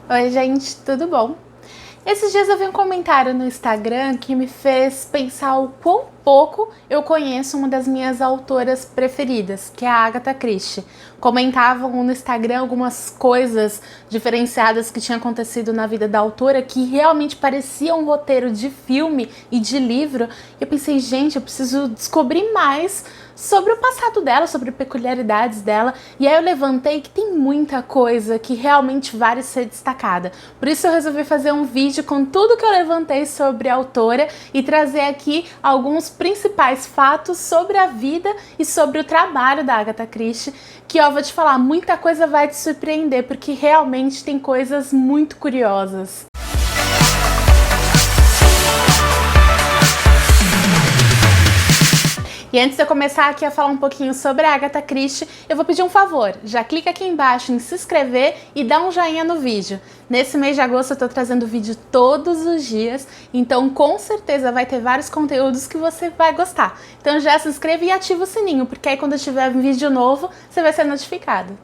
Oi, gente, tudo bom? Esses dias eu vi um comentário no Instagram que me fez pensar o quão pouco eu conheço uma das minhas autoras preferidas, que é a Agatha Christie. Comentavam no Instagram algumas coisas diferenciadas que tinham acontecido na vida da autora que realmente parecia um roteiro de filme e de livro. E eu pensei, gente, eu preciso descobrir mais sobre o passado dela, sobre peculiaridades dela. E aí eu levantei que tem muita coisa que realmente vale ser destacada. Por isso eu resolvi fazer um vídeo com tudo que eu levantei sobre a autora e trazer aqui alguns principais fatos sobre a vida e sobre o trabalho da Agatha Christie, que eu vou te falar, muita coisa vai te surpreender, porque realmente tem coisas muito curiosas. E antes de eu começar aqui a falar um pouquinho sobre a Agatha Christie, eu vou pedir um favor. Já clica aqui embaixo em se inscrever e dá um joinha no vídeo. Nesse mês de agosto eu tô trazendo vídeo todos os dias, então com certeza vai ter vários conteúdos que você vai gostar. Então já se inscreve e ativa o sininho, porque aí quando tiver um vídeo novo, você vai ser notificado.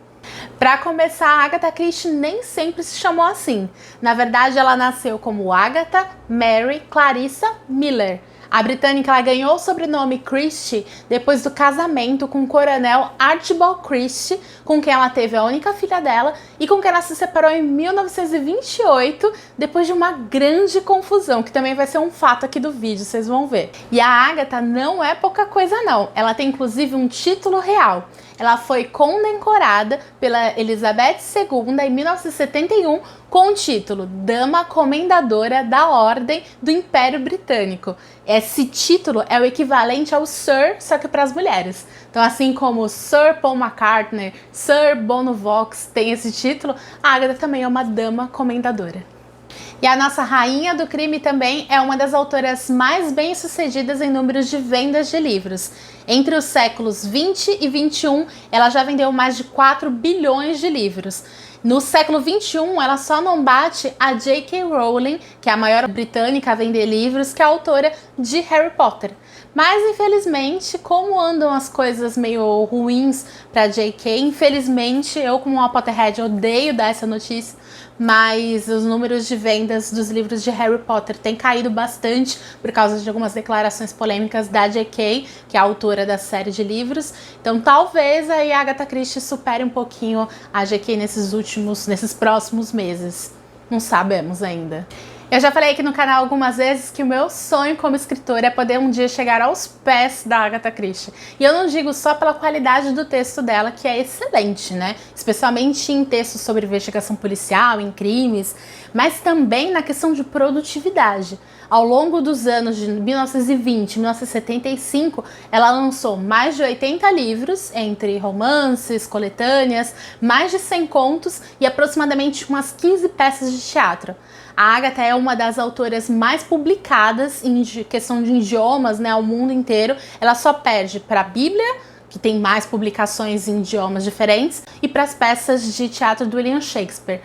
Para começar, a Agatha Christie nem sempre se chamou assim. Na verdade, ela nasceu como Agatha Mary Clarissa Miller. A britânica ela ganhou o sobrenome Christie depois do casamento com o coronel Archibald Christie, com quem ela teve a única filha dela e com quem ela se separou em 1928, depois de uma grande confusão, que também vai ser um fato aqui do vídeo, vocês vão ver. E a Agatha não é pouca coisa não, ela tem inclusive um título real. Ela foi condecorada pela Elizabeth II em 1971 com o título Dama Comendadora da Ordem do Império Britânico. Esse título é o equivalente ao Sir, só que para as mulheres. Então, assim como Sir Paul McCartney, Sir Bono Vox tem esse título, a Agatha também é uma Dama Comendadora. E a nossa rainha do crime também é uma das autoras mais bem-sucedidas em números de vendas de livros. Entre os séculos 20 e 21, ela já vendeu mais de 4 bilhões de livros. No século 21, ela só não bate a J.K. Rowling, que é a maior britânica a vender livros, que é a autora de Harry Potter. Mas, infelizmente, como andam as coisas meio ruins para J.K., infelizmente, eu como uma Potterhead odeio dar essa notícia, mas os números de vendas dos livros de Harry Potter têm caído bastante por causa de algumas declarações polêmicas da J.K., que é a autora da série de livros. Então, talvez a Agatha Christie supere um pouquinho a J.K. nesses próximos meses. Não sabemos ainda. Eu já falei aqui no canal algumas vezes que o meu sonho como escritora é poder um dia chegar aos pés da Agatha Christie. E eu não digo só pela qualidade do texto dela, que é excelente, né? Especialmente em textos sobre investigação policial, em crimes, mas também na questão de produtividade. Ao longo dos anos de 1920 e 1975, ela lançou mais de 80 livros, entre romances, coletâneas, mais de 100 contos e aproximadamente umas 15 peças de teatro. A Agatha é uma das autoras mais publicadas em questão de idiomas, né, ao mundo inteiro. Ela só perde para a Bíblia, que tem mais publicações em idiomas diferentes, e para as peças de teatro do William Shakespeare.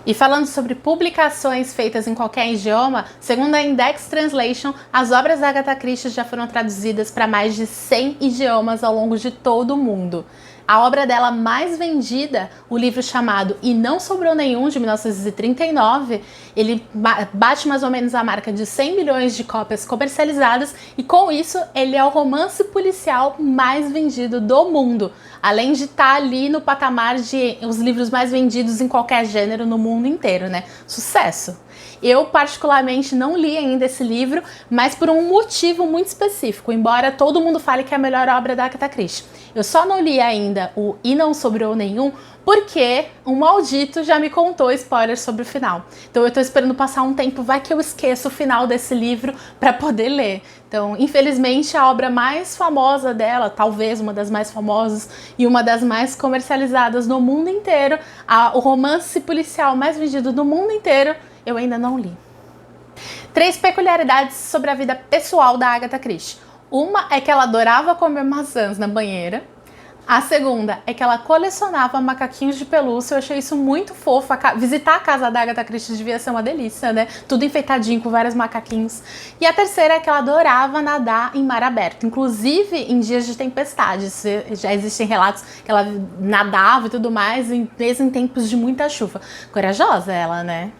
E falando sobre publicações feitas em qualquer idioma, segundo a Index Translation, as obras da Agatha Christie já foram traduzidas para mais de 100 idiomas ao longo de todo o mundo. A obra dela mais vendida, o livro chamado E Não Sobrou Nenhum, de 1939, ele bate mais ou menos a marca de 100 milhões de cópias comercializadas e com isso ele é o romance policial mais vendido do mundo, além de estar ali no patamar de os livros mais vendidos em qualquer gênero no mundo inteiro, né? Sucesso! Eu particularmente não li ainda esse livro, mas por um motivo muito específico, embora todo mundo fale que é a melhor obra da Agatha Christie. Eu só não li ainda o E Não Sobrou Nenhum porque um maldito já me contou spoilers sobre o final. Então eu tô esperando passar um tempo, vai que eu esqueço o final desse livro para poder ler. Então, infelizmente, a obra mais famosa dela, talvez uma das mais famosas e uma das mais comercializadas no mundo inteiro, o romance policial mais vendido do mundo inteiro, eu ainda não li. 3 peculiaridades sobre a vida pessoal da Agatha Christie. Uma é que ela adorava comer maçãs na banheira. A segunda é que ela colecionava macaquinhos de pelúcia. Eu achei isso muito fofo. Visitar a casa da Agatha Christie devia ser uma delícia, né? Tudo enfeitadinho, com vários macaquinhos. E a terceira é que ela adorava nadar em mar aberto, inclusive em dias de tempestade. Já existem relatos que ela nadava e tudo mais, mesmo em tempos de muita chuva. Corajosa ela, né?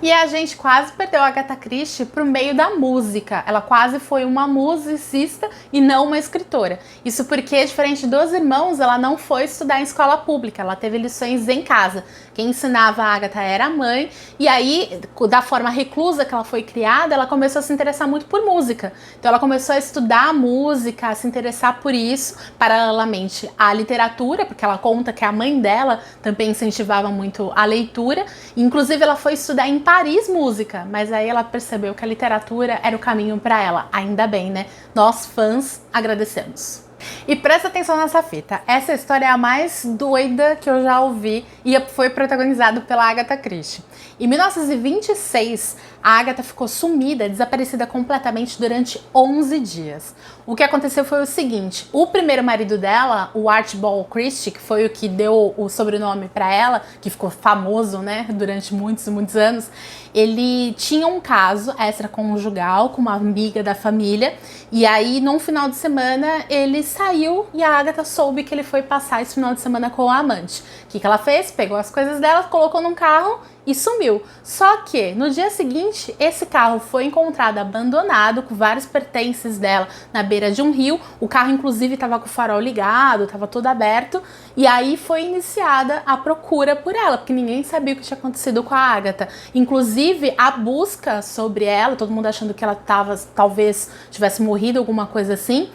E a gente quase perdeu a Agatha Christie pro meio da música. Ela quase foi uma musicista e não uma escritora. Isso porque, diferente dos irmãos, ela não foi estudar em escola pública. Ela teve lições em casa. Quem ensinava a Agatha era a mãe. E aí, da forma reclusa que ela foi criada, ela começou a se interessar muito por música. Então ela começou a estudar música, a se interessar por isso, paralelamente à literatura, porque ela conta que a mãe dela também incentivava muito a leitura. Inclusive, ela foi estudar em Paris música, mas aí ela percebeu que a literatura era o caminho para ela. Ainda bem, né? Nós, fãs, agradecemos. E presta atenção nessa fita. Essa história é a mais doida que eu já ouvi e foi protagonizada pela Agatha Christie. Em 1926, a Agatha ficou sumida, desaparecida completamente durante 11 dias. O que aconteceu foi o seguinte: o primeiro marido dela, o Archibald Christie, que foi o que deu o sobrenome para ela, que ficou famoso, né, durante muitos anos, ele tinha um caso extraconjugal com uma amiga da família, e aí num final de semana ele saiu e a Agatha soube que ele foi passar esse final de semana com a amante. O que ela fez? Pegou as coisas dela, colocou num carro e sumiu. Só que no dia seguinte, esse carro foi encontrado abandonado com vários pertences dela na beira de um rio. O carro inclusive estava com o farol ligado, estava todo aberto, e aí foi iniciada a procura por ela, porque ninguém sabia o que tinha acontecido com a Agatha. Inclusive a busca sobre ela, todo mundo achando que ela talvez tivesse morrido, alguma coisa assim.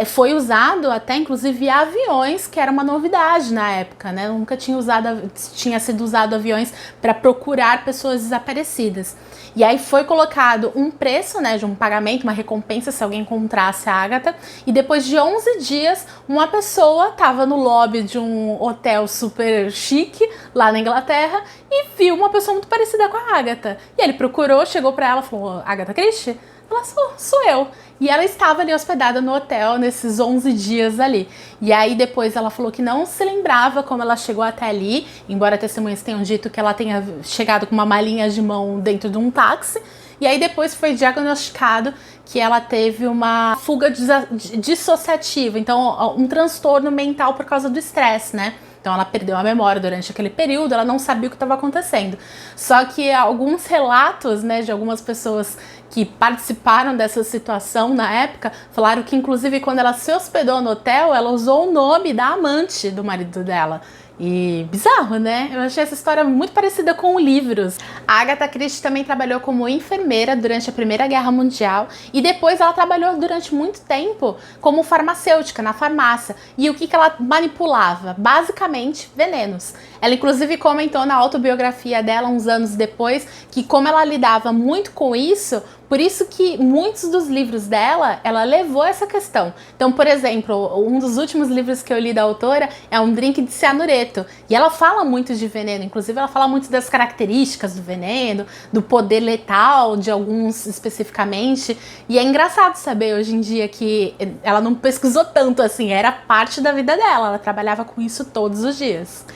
Foi usado até inclusive aviões, que era uma novidade na época, né? Nunca tinha sido usado aviões para procurar pessoas desaparecidas. E aí foi colocado um preço, né, de um pagamento, uma recompensa se alguém encontrasse a Agatha. E depois de 11 dias, uma pessoa estava no lobby de um hotel super chique lá na Inglaterra e viu uma pessoa muito parecida com a Agatha. E ele procurou, chegou para ela e falou: Agatha Christie? Ela, sou eu. E ela estava ali hospedada no hotel nesses 11 dias ali. E aí depois ela falou que não se lembrava como ela chegou até ali, embora testemunhas tenham dito que ela tenha chegado com uma malinha de mão dentro de um táxi. E aí depois foi diagnosticado que ela teve uma fuga dissociativa, então um transtorno mental por causa do estresse, né? Então ela perdeu a memória durante aquele período, ela não sabia o que estava acontecendo. Só que alguns relatos, né, de algumas pessoas que participaram dessa situação na época, falaram que inclusive quando ela se hospedou no hotel, ela usou o nome da amante do marido dela. E bizarro, né? Eu achei essa história muito parecida com livros. A Agatha Christie também trabalhou como enfermeira durante a Primeira Guerra Mundial e depois ela trabalhou durante muito tempo como farmacêutica, na farmácia. E o que ela manipulava? Basicamente, venenos. Ela inclusive comentou na autobiografia dela, uns anos depois, que como ela lidava muito com isso, por isso que muitos dos livros dela, ela levou essa questão. Então, por exemplo, um dos últimos livros que eu li da autora é um drink de cianureto. E ela fala muito de veneno, inclusive ela fala muito das características do veneno, do poder letal de alguns especificamente. E é engraçado saber hoje em dia que ela não pesquisou tanto assim, era parte da vida dela, ela trabalhava com isso todos os dias.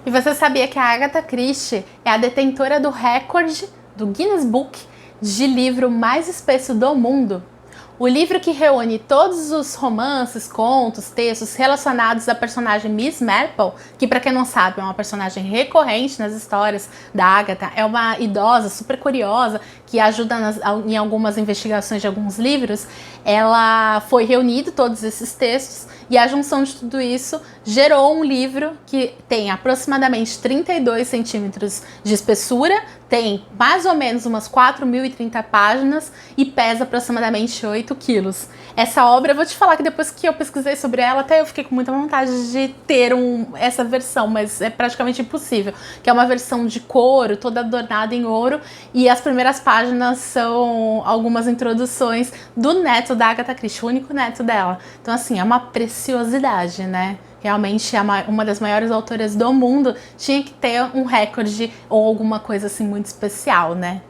E você sabia que a Agatha Christie é a detentora do recorde do Guinness Book de livro mais espesso do mundo? O livro que reúne todos os romances, contos, textos relacionados à personagem Miss Marple, que para quem não sabe é uma personagem recorrente nas histórias da Agatha, é uma idosa super curiosa que ajuda em algumas investigações de alguns livros. Ela foi reunido todos esses textos e a junção de tudo isso gerou um livro que tem aproximadamente 32 centímetros de espessura, tem mais ou menos umas 4.030 páginas e pesa aproximadamente 8 quilos. Essa obra, eu vou te falar que depois que eu pesquisei sobre ela, até eu fiquei com muita vontade de ter essa versão, mas é praticamente impossível, que é uma versão de couro, toda adornada em ouro, e as primeiras páginas são algumas introduções do neto da Agatha Christie, o único neto dela. Então assim, é uma preciosidade, né? Realmente uma das maiores autoras do mundo tinha que ter um recorde ou alguma coisa assim muito especial, né?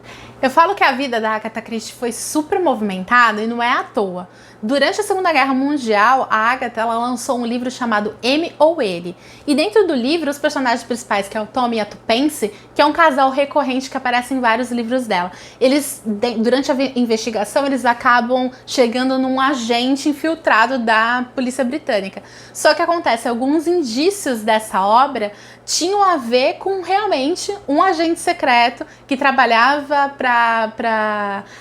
Eu falo que a vida da Agatha Christie foi super movimentada e não é à toa. Durante a Segunda Guerra Mundial, a Agatha ela lançou um livro chamado M ou Ele. E dentro do livro, os personagens principais, que é o Tom e a Tupence, que é um casal recorrente que aparece em vários livros dela, eles, durante a investigação, eles acabam chegando num agente infiltrado da polícia britânica. Só que acontece, alguns indícios dessa obra tinham a ver com realmente um agente secreto que trabalhava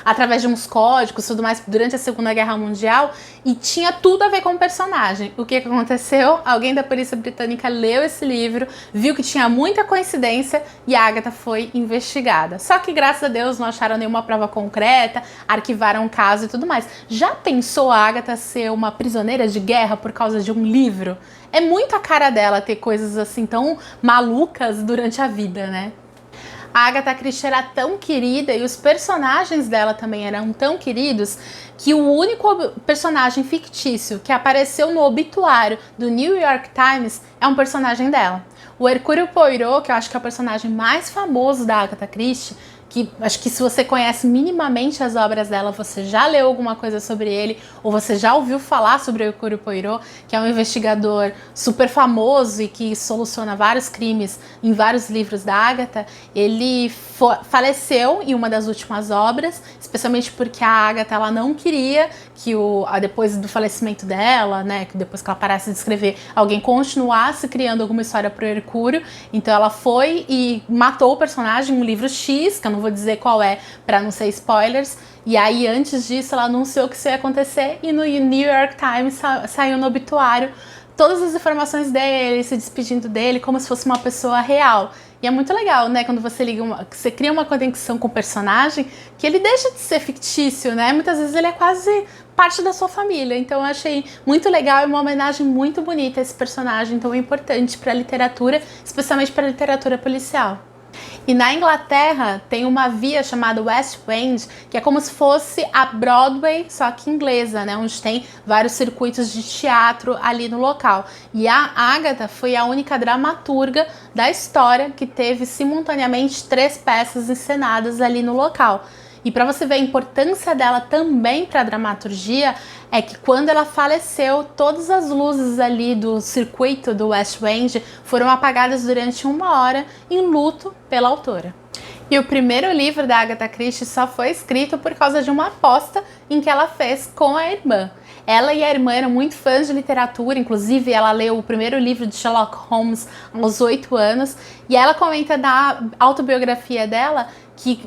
através de uns códigos e tudo mais durante a Segunda Guerra Mundial e tinha tudo a ver com o personagem. O que aconteceu? Alguém da polícia britânica leu esse livro, viu que tinha muita coincidência e a Agatha foi investigada. Só que, graças a Deus, não acharam nenhuma prova concreta, arquivaram o caso e tudo mais. Já pensou a Agatha ser uma prisioneira de guerra por causa de um livro? É muito a cara dela ter coisas assim tão malucas durante a vida, né? A Agatha Christie era tão querida e os personagens dela também eram tão queridos que o único personagem fictício que apareceu no obituário do New York Times é um personagem dela. O Hercule Poirot, que eu acho que é o personagem mais famoso da Agatha Christie, que acho que se você conhece minimamente as obras dela, você já leu alguma coisa sobre ele, ou você já ouviu falar sobre o Hercule Poirot, que é um investigador super famoso e que soluciona vários crimes em vários livros da Agatha. Ele faleceu em uma das últimas obras, especialmente porque a Agatha ela não queria que depois do falecimento dela, né, que depois que ela parasse de escrever, alguém continuasse criando alguma história pro Hercúleo. Então ela foi e matou o personagem, um livro X, que eu não vou dizer qual é para não ser spoilers. E aí antes disso ela anunciou que isso ia acontecer e no New York Times saiu no obituário todas as informações dele, se despedindo dele como se fosse uma pessoa real. E é muito legal, né, quando você você cria uma conexão com o personagem, que ele deixa de ser fictício, né? Muitas vezes ele é quase parte da sua família. Então eu achei muito legal e uma homenagem muito bonita a esse personagem tão importante para a literatura, especialmente para a literatura policial. E na Inglaterra tem uma via chamada West End, que é como se fosse a Broadway, só que inglesa, né? Onde tem vários circuitos de teatro ali no local. E a Agatha foi a única dramaturga da história que teve simultaneamente 3 peças encenadas ali no local. E para você ver a importância dela também para a dramaturgia, é que quando ela faleceu, todas as luzes ali do circuito do West End foram apagadas durante 1 hora em luto pela autora. E o primeiro livro da Agatha Christie só foi escrito por causa de uma aposta em que ela fez com a irmã. Ela e a irmã eram muito fãs de literatura, inclusive ela leu o primeiro livro de Sherlock Holmes aos 8 anos, e ela comenta da autobiografia dela que,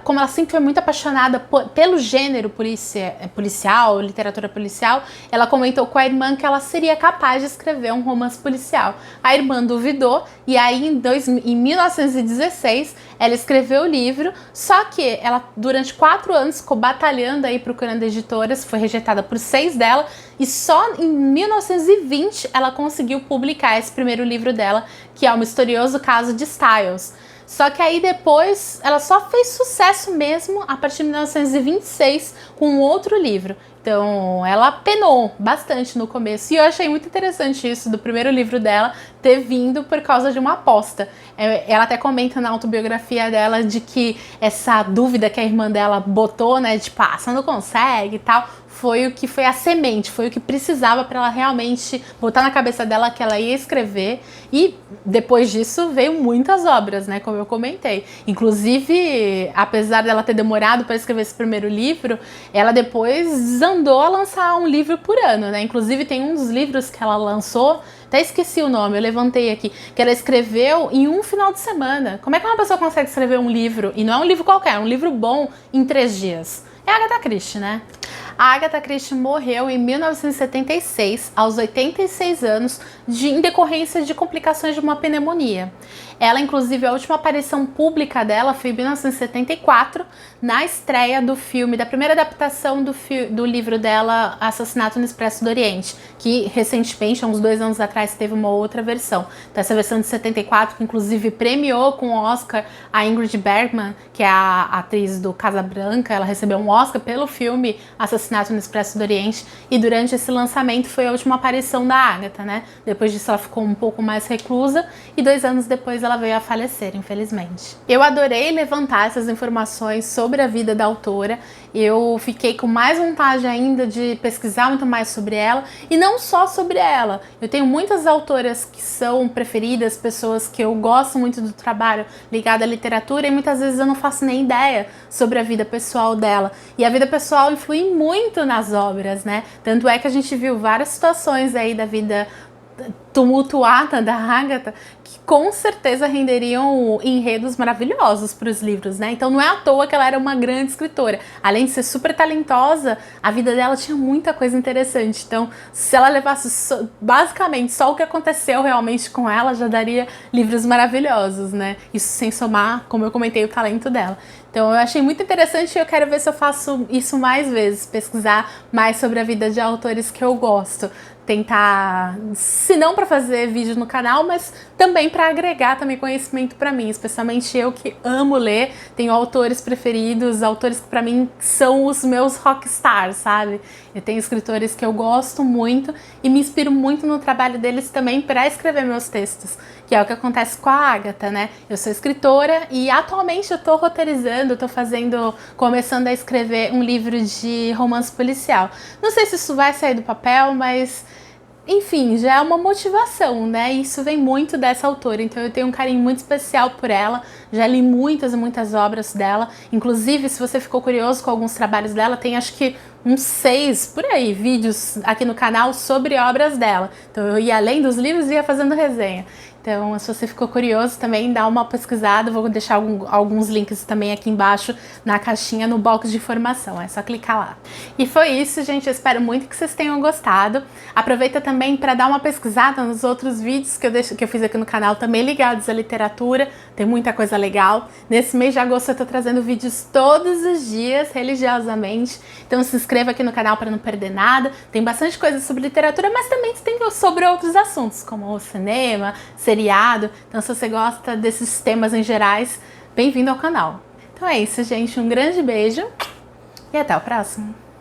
como ela sempre foi muito apaixonada pelo gênero policial, literatura policial, ela comentou com a irmã que ela seria capaz de escrever um romance policial. A irmã duvidou e aí em 1916 ela escreveu o livro, só que ela durante 4 anos ficou batalhando aí procurando editoras, foi rejeitada por 6 dela e só em 1920 ela conseguiu publicar esse primeiro livro dela, que é O Misterioso Caso de Styles. Só que aí depois ela só fez sucesso mesmo a partir de 1926 com outro livro. Então ela penou bastante no começo e eu achei muito interessante isso do primeiro livro dela ter vindo por causa de uma aposta. Ela até comenta na autobiografia dela de que essa dúvida que a irmã dela botou, né, de tipo, você não consegue e tal, foi o que foi a semente, foi o que precisava para ela realmente botar na cabeça dela que ela ia escrever. E depois disso veio muitas obras, né, como eu comentei. Inclusive, apesar dela ter demorado para escrever esse primeiro livro, ela depois andou a lançar um livro por ano, né? Inclusive tem um dos livros que ela lançou, até esqueci o nome, eu levantei aqui, que ela escreveu em um final de semana. Como é que uma pessoa consegue escrever um livro, e não é um livro qualquer, é um livro bom, em 3 dias? É a Agatha Christie, né? A Agatha Christie morreu em 1976, aos 86 anos, em decorrência de complicações de uma pneumonia. Ela, inclusive, a última aparição pública dela foi em 1974, na estreia do filme, da primeira adaptação do livro dela, Assassinato no Expresso do Oriente, que recentemente, há uns 2 anos atrás, teve uma outra versão. Então, essa versão de 74, que inclusive premiou com o Oscar a Ingrid Bergman, que é a atriz do Casablanca, ela recebeu um Oscar pelo filme Assassinato no Expresso do Oriente, e durante esse lançamento foi a última aparição da Agatha, né? Depois disso ela ficou um pouco mais reclusa e 2 anos depois ela veio a falecer, infelizmente. Eu adorei levantar essas informações sobre a vida da autora, eu fiquei com mais vontade ainda de pesquisar muito mais sobre ela, e não só sobre ela. Eu tenho muitas autoras que são preferidas, pessoas que eu gosto muito do trabalho ligado à literatura, e muitas vezes eu não faço nem ideia sobre a vida pessoal dela. E a vida pessoal influi muito nas obras, né? Tanto é que a gente viu várias situações aí da vida tumultuada da Agatha que com certeza renderiam enredos maravilhosos para os livros, né? Então não é à toa que ela era uma grande escritora. Além de ser super talentosa, a vida dela tinha muita coisa interessante. Então, se ela levasse basicamente só o que aconteceu realmente com ela, já daria livros maravilhosos, né? Isso sem somar, como eu comentei, o talento dela. Então eu achei muito interessante e eu quero ver se eu faço isso mais vezes, pesquisar mais sobre a vida de autores que eu gosto. Tentar, se não para fazer vídeo no canal, mas também para agregar também conhecimento para mim, especialmente eu que amo ler, tenho autores preferidos, autores que para mim são os meus rockstars, sabe? Eu tenho escritores que eu gosto muito e me inspiro muito no trabalho deles também para escrever meus textos, que é o que acontece com a Agatha, né? Eu sou escritora e atualmente eu tô roteirizando, começando a escrever um livro de romance policial. Não sei se isso vai sair do papel, mas enfim, já é uma motivação, né? Isso vem muito dessa autora, então eu tenho um carinho muito especial por ela, já li muitas e muitas obras dela, inclusive se você ficou curioso com alguns trabalhos dela, tem acho que uns 6, por aí, vídeos aqui no canal sobre obras dela. Então eu ia além dos livros e ia fazendo resenha. Então, se você ficou curioso também, dá uma pesquisada, vou deixar alguns links também aqui embaixo na caixinha, no box de informação, é só clicar lá. E foi isso, gente, eu espero muito que vocês tenham gostado. Aproveita também para dar uma pesquisada nos outros vídeos que eu fiz aqui no canal, também ligados à literatura, tem muita coisa legal. Nesse mês de agosto eu tô trazendo vídeos todos os dias, religiosamente, então se inscreva aqui no canal para não perder nada. Tem bastante coisa sobre literatura, mas também tem sobre outros assuntos, como o cinema, seriado. Então se você gosta desses temas em gerais, bem-vindo ao canal. Então é isso, gente, um grande beijo e até o próximo.